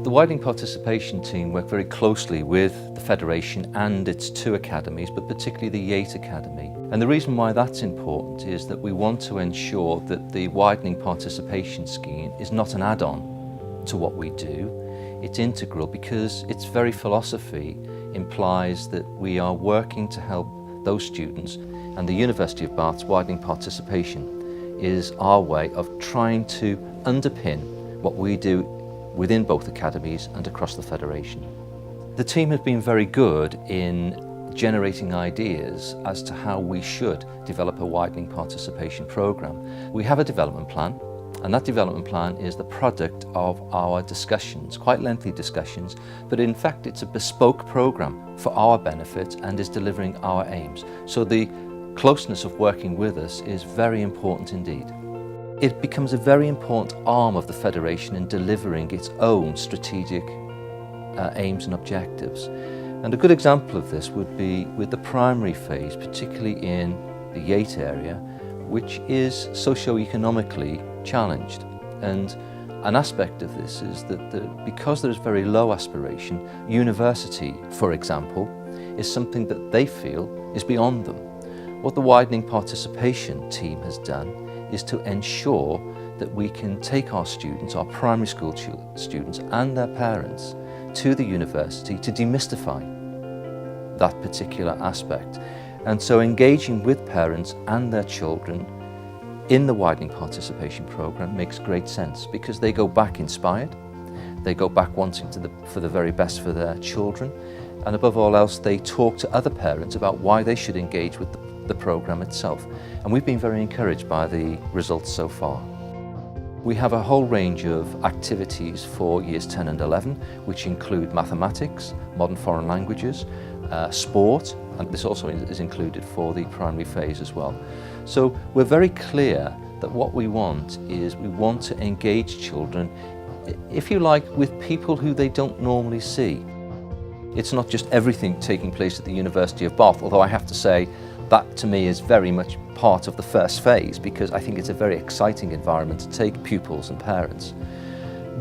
The widening participation team work very closely with the Federation and its two academies, but particularly the Yates Academy. And the reason why that's important is that we want to ensure that the widening participation scheme is not an add-on to what we do. It's integral because its very philosophy implies that we are working to help those students, and the University of Bath's widening participation is our way of trying to underpin what we do within both academies and across the Federation. The team have been very good in generating ideas as to how we should develop a widening participation programme. We have a development plan, and that development plan is the product of our discussions, quite lengthy discussions, but in fact it's a bespoke programme for our benefit and is delivering our aims. So the closeness of working with us is very important indeed. It becomes a very important arm of the Federation in delivering its own strategic aims and objectives. And a good example of this would be with the primary phase, particularly in the Yates area, which is socio-economically challenged. And an aspect of this is that because there is very low aspiration, university, for example, is something that they feel is beyond them. What the widening participation team has done is to ensure that we can take our students, our primary school students and their parents to the university to demystify that particular aspect. And so engaging with parents and their children in the widening participation programme makes great sense because they go back inspired, they go back wanting for the very best for their children, and above all else they talk to other parents about why they should engage with the programme itself. And we've been very encouraged by the results so far. We have a whole range of activities for years 10 and 11, which include mathematics, modern foreign languages, sport, and this also is included for the primary phase as well. So we're very clear that what we want is we want to engage children, if you like, with people who they don't normally see. It's not just everything taking place at the University of Bath, although I have to say that to me is very much part of the first phase because I think it's a very exciting environment to take pupils and parents.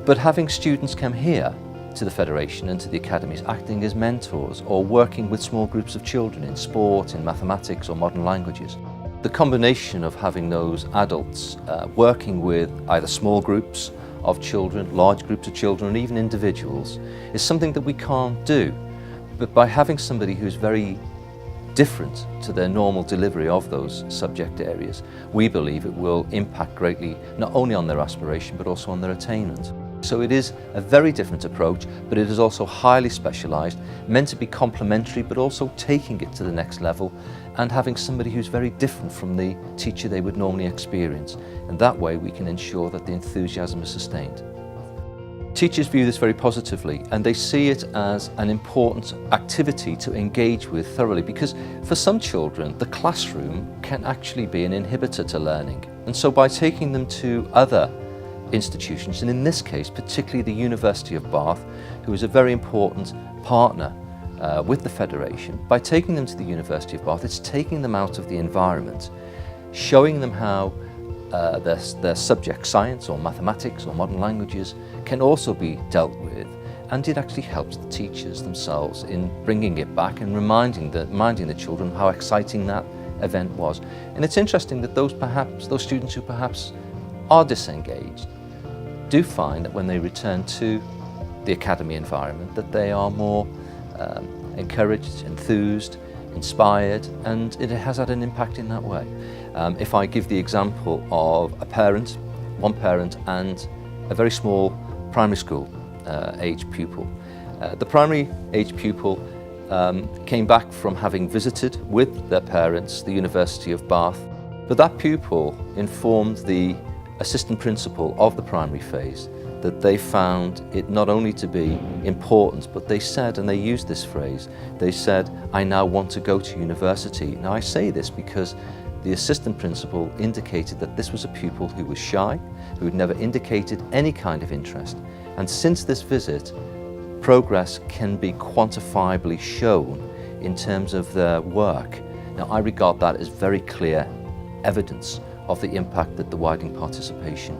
But having students come here to the Federation and to the academies acting as mentors or working with small groups of children in sport, in mathematics or modern languages. The combination of having those adults working with either small groups of children, large groups of children, and even individuals is something that we can't do. But by having somebody who's very different to their normal delivery of those subject areas, we believe it will impact greatly not only on their aspiration but also on their attainment. So it is a very different approach, but it is also highly specialised, meant to be complementary but also taking it to the next level and having somebody who's very different from the teacher they would normally experience. And that way we can ensure that the enthusiasm is sustained. Teachers view this very positively and they see it as an important activity to engage with thoroughly because for some children the classroom can actually be an inhibitor to learning. And so by taking them to other institutions, and in this case particularly the University of Bath, who is a very important partner with the Federation, by taking them to the University of Bath it's taking them out of the environment, showing them how their subject, science or mathematics or modern languages, can also be dealt with, and it actually helps the teachers themselves in bringing it back and reminding the children how exciting that event was. And it's interesting that those students who perhaps are disengaged do find that when they return to the academy environment that they are more encouraged, enthused, inspired, and it has had an impact in that way. If I give the example of one parent and a very small primary school age pupil. The primary age pupil came back from having visited with their parents the University of Bath, but that pupil informed the assistant principal of the primary phase that they found it not only to be important, but they said, and they used this phrase, they said, "I now want to go to university." Now I say this because the assistant principal indicated that this was a pupil who was shy, who had never indicated any kind of interest. And since this visit, progress can be quantifiably shown in terms of their work. Now I regard that as very clear evidence of the impact that the widening participation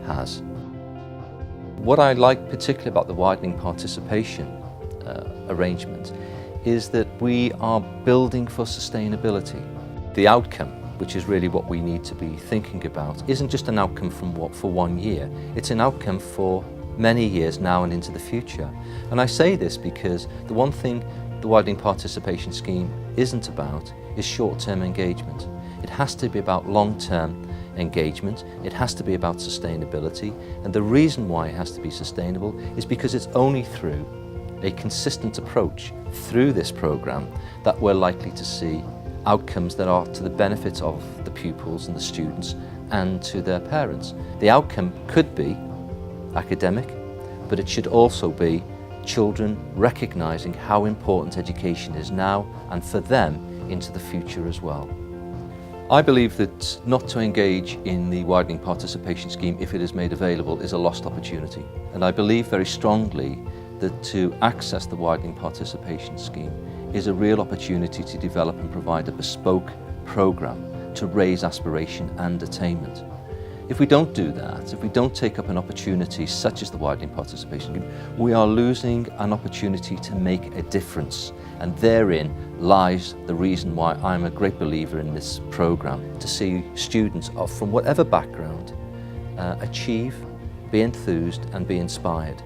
has. What I like particularly about the widening participation arrangement is that we are building for sustainability. The outcome, which is really what we need to be thinking about, isn't just an outcome for 1 year, it's an outcome for many years now and into the future. And I say this because the one thing the widening participation scheme isn't about is short-term engagement. It has to be about long-term engagement, it has to be about sustainability, and the reason why it has to be sustainable is because it's only through a consistent approach through this programme that we're likely to see outcomes that are to the benefit of the pupils and the students and to their parents. The outcome could be academic, but it should also be children recognising how important education is now and for them into the future as well. I believe that not to engage in the widening participation scheme if it is made available is a lost opportunity, and I believe very strongly that to access the widening participation scheme is a real opportunity to develop and provide a bespoke programme to raise aspiration and attainment. If we don't do that, if we don't take up an opportunity such as the widening participation scheme, we are losing an opportunity to make a difference. And therein lies the reason why I'm a great believer in this programme, to see students from whatever background achieve, be enthused and be inspired.